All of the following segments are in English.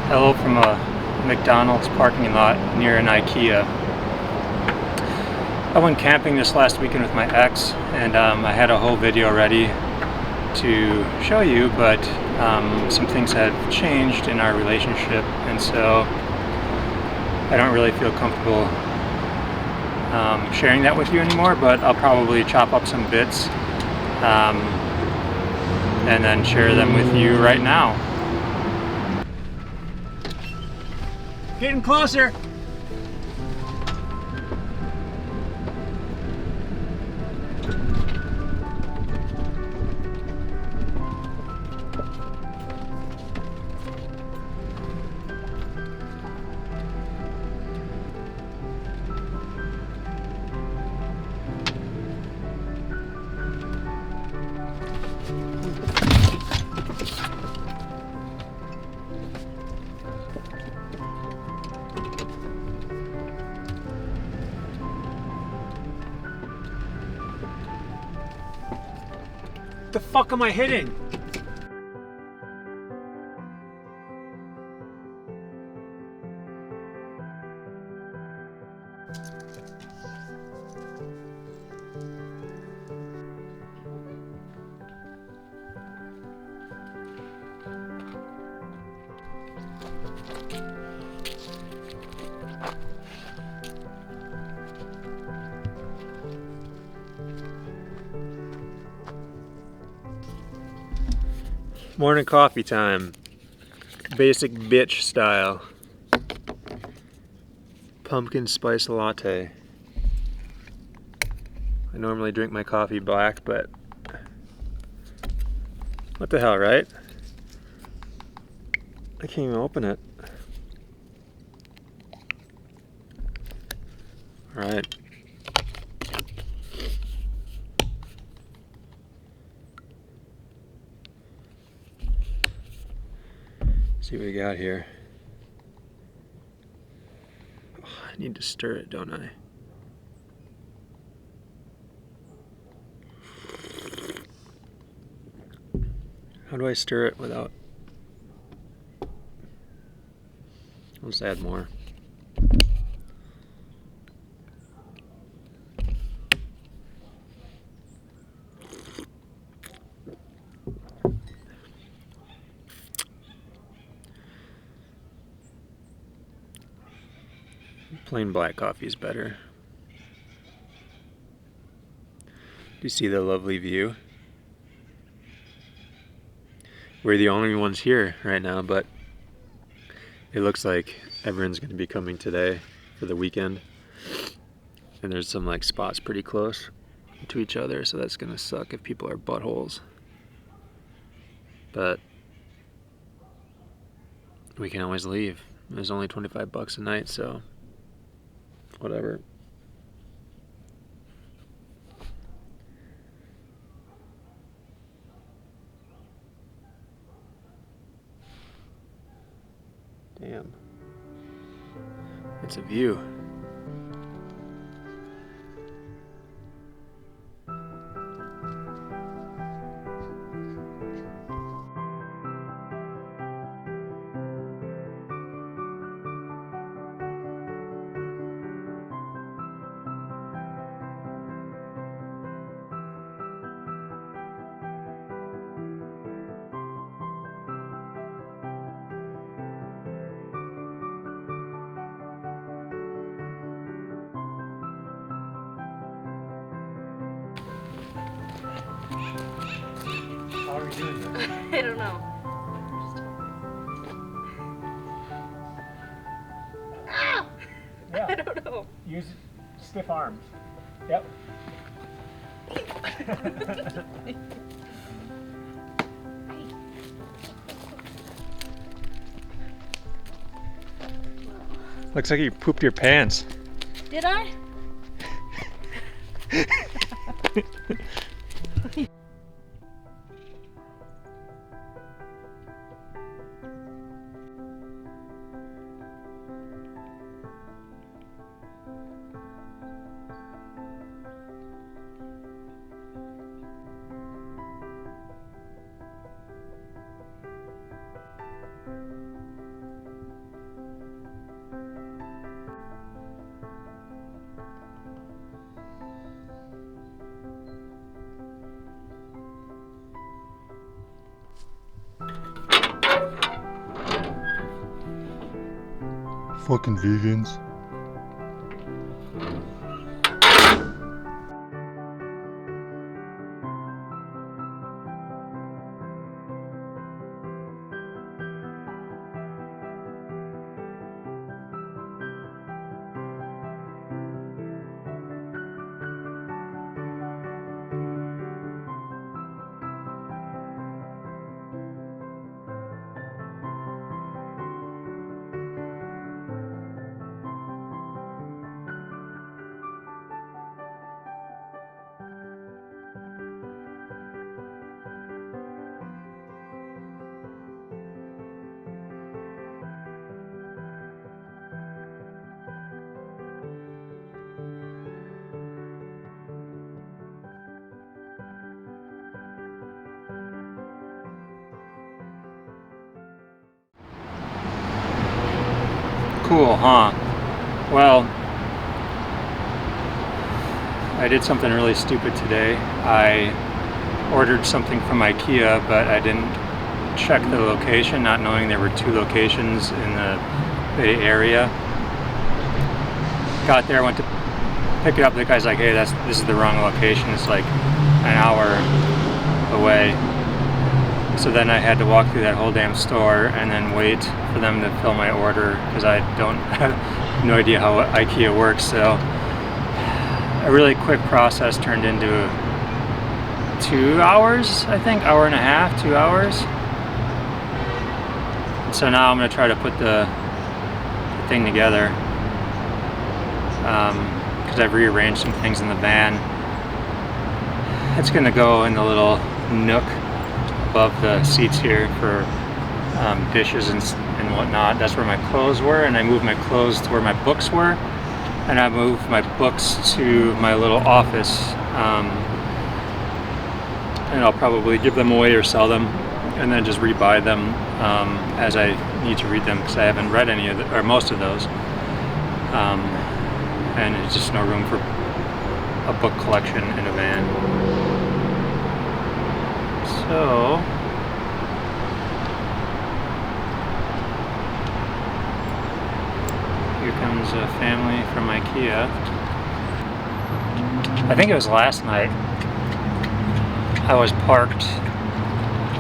Hello from a McDonald's parking lot near an IKEA. I went camping this last weekend with my ex, and I had a whole video ready to show you, but some things have changed in our relationship, and so I don't really feel comfortable sharing that with you anymore, but I'll probably chop up some bits and then share them with you right now. Getting closer. What the fuck am I hitting? Morning coffee time. Basic bitch style. Pumpkin spice latte. I normally drink my coffee black, but what the hell, right? I can't even open it. Alright. See what we got here. Oh, I need to stir it, don't I? How do I stir it without... I'll just add more. Plain black coffee is better. Do you see the lovely view? We're the only ones here right now, but it looks like everyone's going to be coming today for the weekend. And there's some like spots pretty close to each other, so that's going to suck if people are buttholes. But we can always leave. There's only 25 bucks a night, so whatever. Damn. It's a view. How are we doing this? I don't know. Yeah. I don't know. Use stiff arms. Yep. Looks like you pooped your pants. Did I? Fucking vegans. Cool, huh? Well, I did something really stupid today. I ordered something from IKEA, but I didn't check the location, not knowing there were 2 locations in the Bay Area. Got there, went to pick it up. The guy's like, hey, this is the wrong location. It's like an hour away. So then I had to walk through that whole damn store and then wait for them to fill my order because I have no idea how IKEA works. So a really quick process turned into 2 hours, I think, hour and a half, 2 hours. So now I'm gonna try to put the thing together because I've rearranged some things in the van. It's gonna go in the little nook above the seats here for dishes and whatnot. That's where my clothes were, and I moved my clothes to where my books were, and I moved my books to my little office, and I'll probably give them away or sell them and then just rebuy them as I need to read them because I haven't read any of or most of those, and there's just no room for a book collection in a van. So here comes a family from IKEA. I think it was last night. I was parked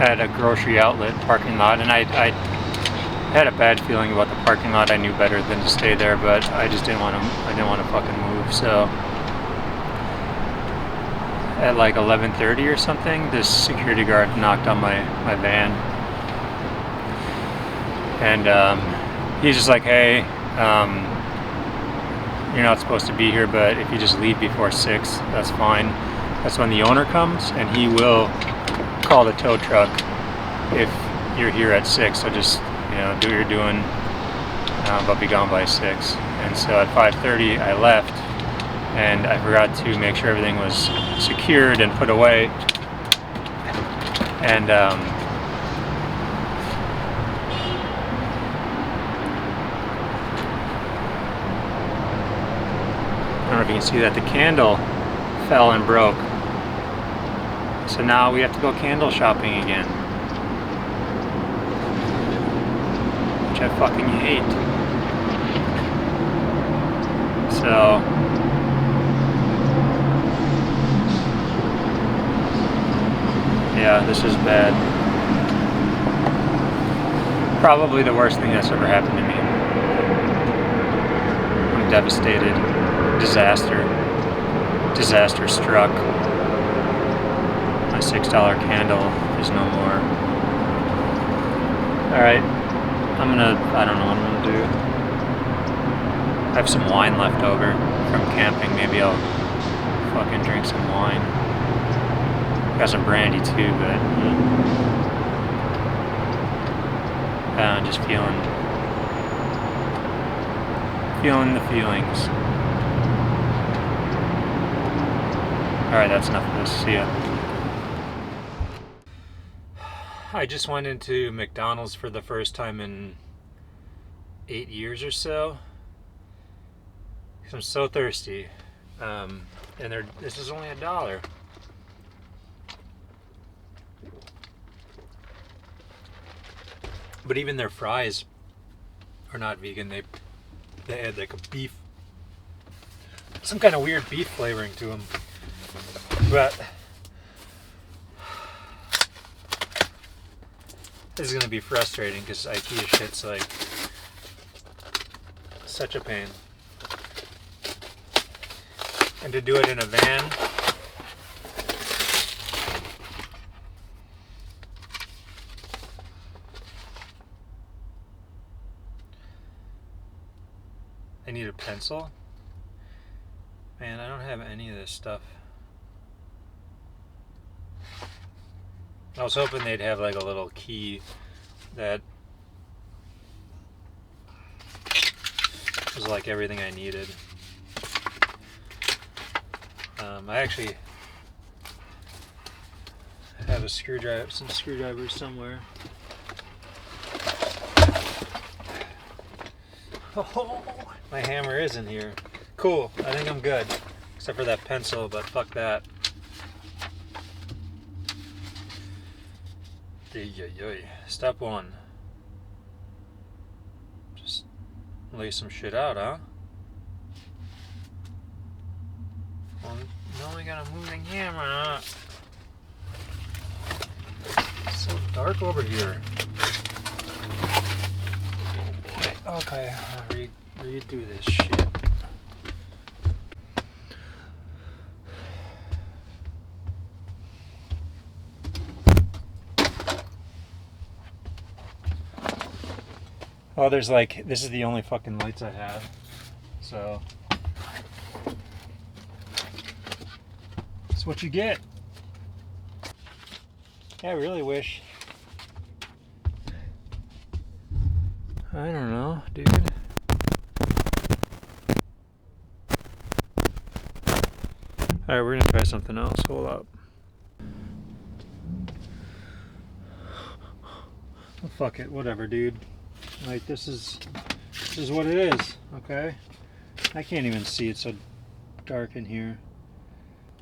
at a grocery outlet parking lot, and I had a bad feeling about the parking lot. I knew better than to stay there, but I just didn't want to. I didn't want to fucking move. So at like 11:30 or something, this security guard knocked on my van, and he's just like, hey, you're not supposed to be here, but if you just leave before 6, that's fine. That's when the owner comes, and he will call the tow truck if you're here at 6. So just, do what you're doing, but be gone by 6. And so at 5:30 I left, and I forgot to make sure everything was secured and put away. And I don't know if you can see that the candle fell and broke. So now we have to go candle shopping again, which I fucking hate. So yeah, this is bad. Probably the worst thing that's ever happened to me. I'm devastated. Disaster struck. My $6 candle is no more. Alright, I don't know what I'm gonna do. I have some wine left over from camping. Maybe I'll fucking drink some wine. Got some brandy too, but just feeling the feelings. Alright, that's enough of this. See ya. I just went into McDonald's for the first time in 8 years or so. I'm so thirsty. And this is only $1. But even their fries are not vegan. They had like a beef, some kind of weird beef flavoring to them. But this is gonna be frustrating because IKEA shit's like such a pain. And to do it in a van, I need a pencil. Man, I don't have any of this stuff. I was hoping they'd have like a little key that was like everything I needed. I actually have a screwdriver, some screwdrivers somewhere. Oh, my hammer is in here. Cool, I think I'm good. Except for that pencil, but fuck that. Step one. Just lay some shit out, huh? Well, now we got a moving camera. It's so dark over here. Oh boy. Okay, I'll redo this shit. Oh, there's like, this is the only fucking lights I have, so that's what you get. Yeah, I really wish, I don't know, dude. Alright, we're gonna try something else, hold up. Oh, fuck it, whatever, dude. Like, this is what it is, okay? I can't even see, it's so dark in here.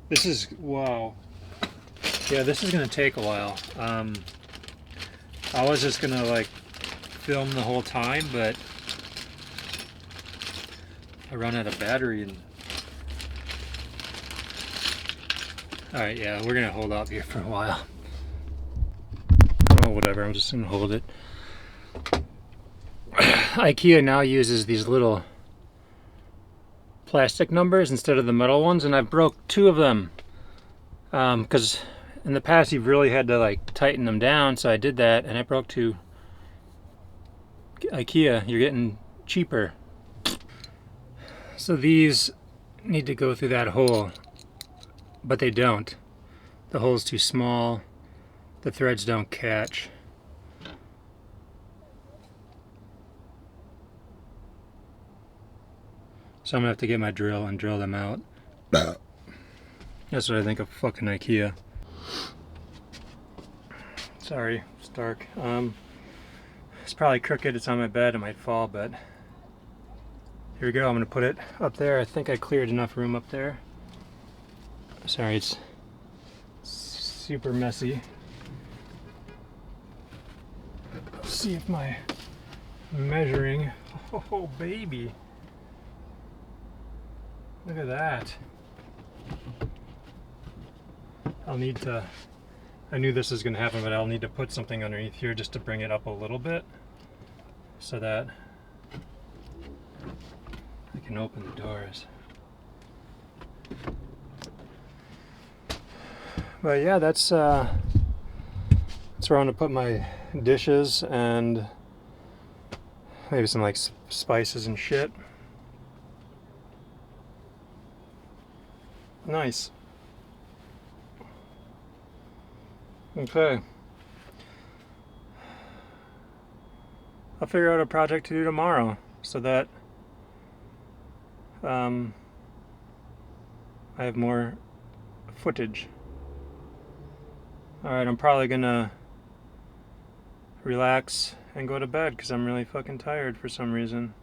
This is, wow. Yeah, this is gonna take a while. I was just gonna like film the whole time, but I run out of battery and... Alright, yeah, we're gonna hold up here for a while. Oh, whatever, I'm just gonna hold it. IKEA now uses these little plastic numbers instead of the metal ones, and I broke 2 of them because in the past you've really had to like tighten them down, so I did that and I broke 2. IKEA, you're getting cheaper. So these need to go through that hole, but they don't. The hole's too small, the threads don't catch. So I'm gonna have to get my drill and drill them out. That's what I think of fucking IKEA. Sorry, it's dark. It's probably crooked, it's on my bed, it might fall, but here we go, I'm gonna put it up there. I think I cleared enough room up there. Sorry, it's super messy. Let's see if my measuring, oh baby. Look at that. I'll need to, I knew this was going to happen, but I'll need to put something underneath here just to bring it up a little bit so that I can open the doors. But yeah, that's where I'm going to put my dishes and maybe some like spices and shit. Nice. Okay. I'll figure out a project to do tomorrow so that I have more footage. Alright, I'm probably gonna relax and go to bed because I'm really fucking tired for some reason.